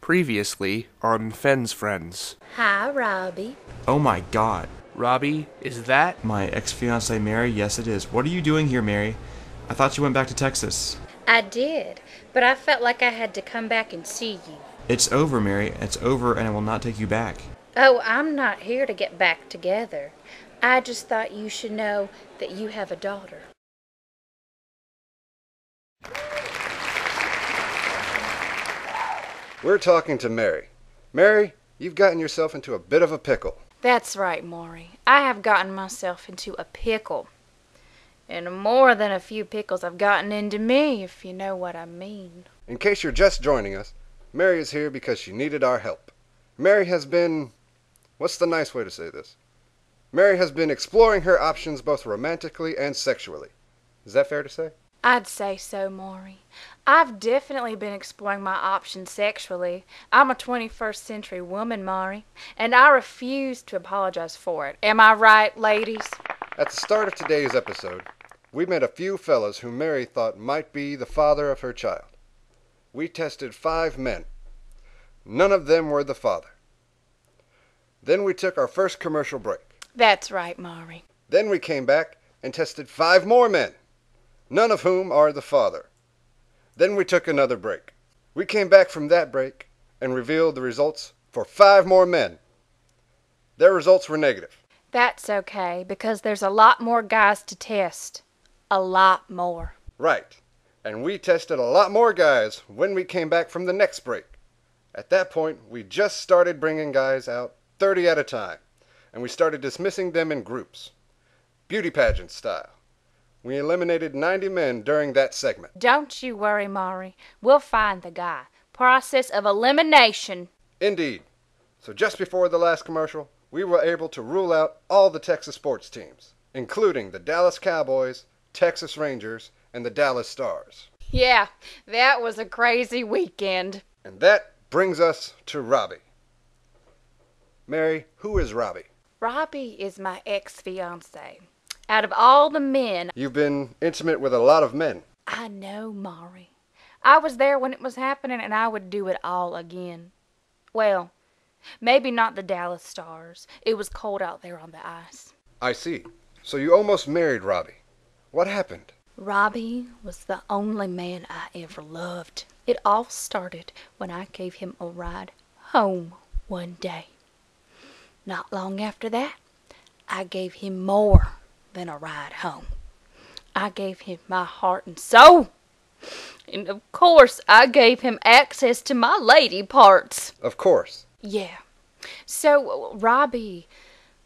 Previously on Fenn's Friends. Hi, Robbie. Oh my god. Robbie, is that? My ex-fiancée Mary? Yes, it is. What are you doing here, Mary? I thought you went back to Texas. I did, but I felt like I had to come back and see you. It's over, Mary. It's over, and I will not take you back. Oh, I'm not here to get back together. I just thought you should know that you have a daughter. We're talking to Mary. Mary, you've gotten yourself into a bit of a pickle. That's right, Maury. I have gotten myself into a pickle. And more than a few pickles have gotten into me, if you know what I mean. In case you're just joining us, Mary is here because she needed our help. Mary has been... what's the nice way to say this? Mary has been exploring her options both romantically and sexually. Is that fair to say? I'd say so, Maury. I've definitely been exploring my options sexually. I'm a 21st century woman, Maury, and I refuse to apologize for it. Am I right, ladies? At the start of today's episode, we met a few fellas who Mary thought might be the father of her child. We tested 5 men. None of them were the father. Then we took our first commercial break. That's right, Maury. Then we came back and tested 5 more men, none of whom are the father. Then we took another break. We came back from that break and revealed the results for 5 more men. Their results were negative. That's okay, because there's a lot more guys to test. A lot more. Right. And we tested a lot more guys when we came back from the next break. At that point, we just started bringing guys out 30 at a time, and we started dismissing them in groups, beauty pageant style. We eliminated 90 men during that segment. Don't you worry, Maury. We'll find the guy. Process of elimination. Indeed. So just before the last commercial, we were able to rule out all the Texas sports teams, including the Dallas Cowboys, Texas Rangers, and the Dallas Stars. Yeah, that was a crazy weekend. And that brings us to Robbie. Mary, who is Robbie? Robbie is my ex-fiancé. Out of all the men... You've been intimate with a lot of men. I know, Maury. I was there when it was happening, and I would do it all again. Well, maybe not the Dallas Stars. It was cold out there on the ice. I see. So you almost married Robbie. What happened? Robbie was the only man I ever loved. It all started when I gave him a ride home one day. Not long after that, I gave him more than a ride home. I gave him my heart and soul. And of course, I gave him access to my lady parts. Of course. Yeah. So, Robbie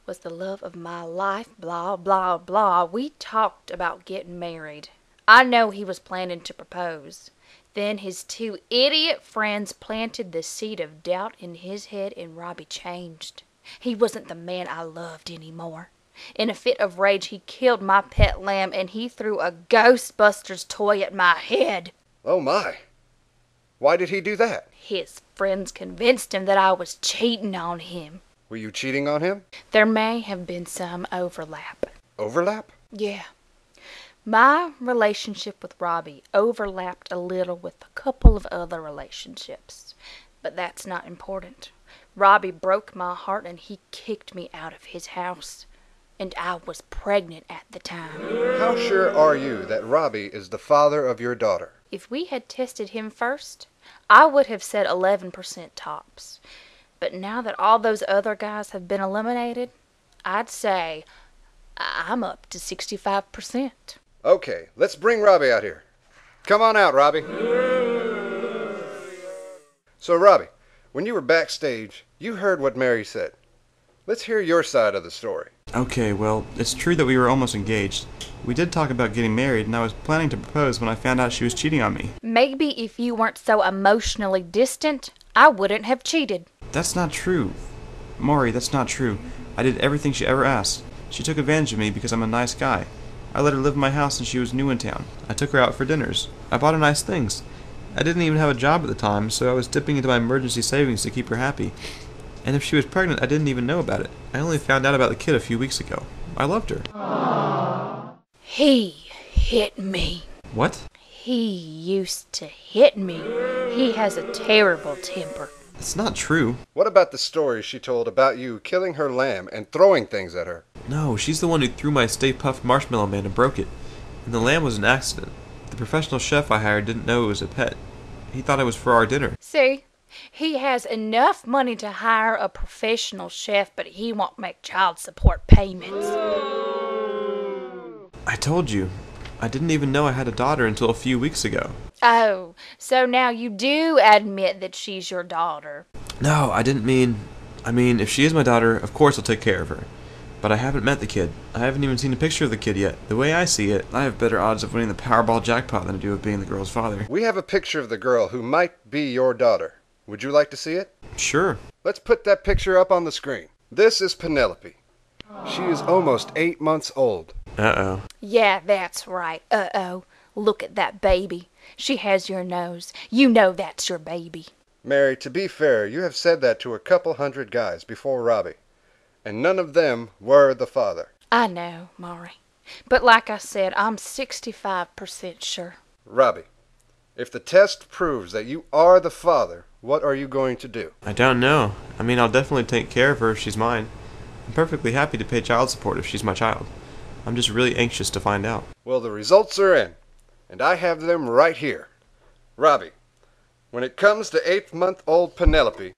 was the love of my life, blah, blah, blah. We talked about getting married. I know he was planning to propose. Then his 2 idiot friends planted the seed of doubt in his head, and Robbie changed. He wasn't the man I loved anymore. In a fit of rage, he killed my pet lamb, and he threw a Ghostbusters toy at my head. Oh my. Why did he do that? His friends convinced him that I was cheating on him. Were you cheating on him? There may have been some overlap. Overlap? Yeah. My relationship with Robbie overlapped a little with a couple of other relationships. But that's not important. Robbie broke my heart, and he kicked me out of his house. And I was pregnant at the time. How sure are you that Robbie is the father of your daughter? If we had tested him first, I would have said 11% tops. But now that all those other guys have been eliminated, I'd say I'm up to 65%. Okay, let's bring Robbie out here. Come on out, Robbie. So, Robbie, when you were backstage, you heard what Mary said. Let's hear your side of the story. Okay, well, it's true that we were almost engaged. We did talk about getting married, and I was planning to propose when I found out she was cheating on me. Maybe if you weren't so emotionally distant, I wouldn't have cheated. That's not true. Maury, that's not true. I did everything she ever asked. She took advantage of me because I'm a nice guy. I let her live in my house and she was new in town. I took her out for dinners. I bought her nice things. I didn't even have a job at the time, so I was dipping into my emergency savings to keep her happy. And if she was pregnant, I didn't even know about it. I only found out about the kid a few weeks ago. I loved her. He hit me. What? He used to hit me. He has a terrible temper. It's not true. What about the story she told about you killing her lamb and throwing things at her? No, she's the one who threw my Stay Puft Marshmallow Man and broke it. And the lamb was an accident. The professional chef I hired didn't know it was a pet. He thought it was for our dinner. See, he has enough money to hire a professional chef, but he won't make child support payments. I told you. I didn't even know I had a daughter until a few weeks ago. Oh, so now you do admit that she's your daughter. No, I didn't mean... if she is my daughter, of course I'll take care of her. But I haven't met the kid. I haven't even seen a picture of the kid yet. The way I see it, I have better odds of winning the Powerball jackpot than I do of being the girl's father. We have a picture of the girl who might be your daughter. Would you like to see it? Sure. Let's put that picture up on the screen. This is Penelope. She is almost 8 months old. Uh-oh. Yeah, that's right. Uh-oh. Look at that baby. She has your nose. You know that's your baby. Mary, to be fair, you have said that to a couple hundred guys before Robbie, and none of them were the father. I know, Maury. But like I said, I'm 65% sure. Robbie, if the test proves that you are the father, what are you going to do? I don't know. I'll definitely take care of her if she's mine. I'm perfectly happy to pay child support if she's my child. I'm just really anxious to find out. Well, the results are in, and I have them right here. Robbie, when it comes to 8-month-old Penelope,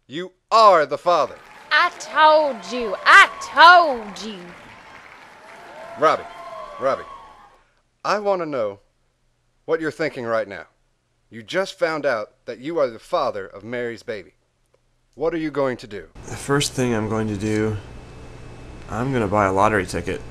you are the father. I told you. I told you. Robbie, I want to know what you're thinking right now. You just found out that you are the father of Mary's baby. What are you going to do? The first thing I'm going to do... I'm going to buy a lottery ticket.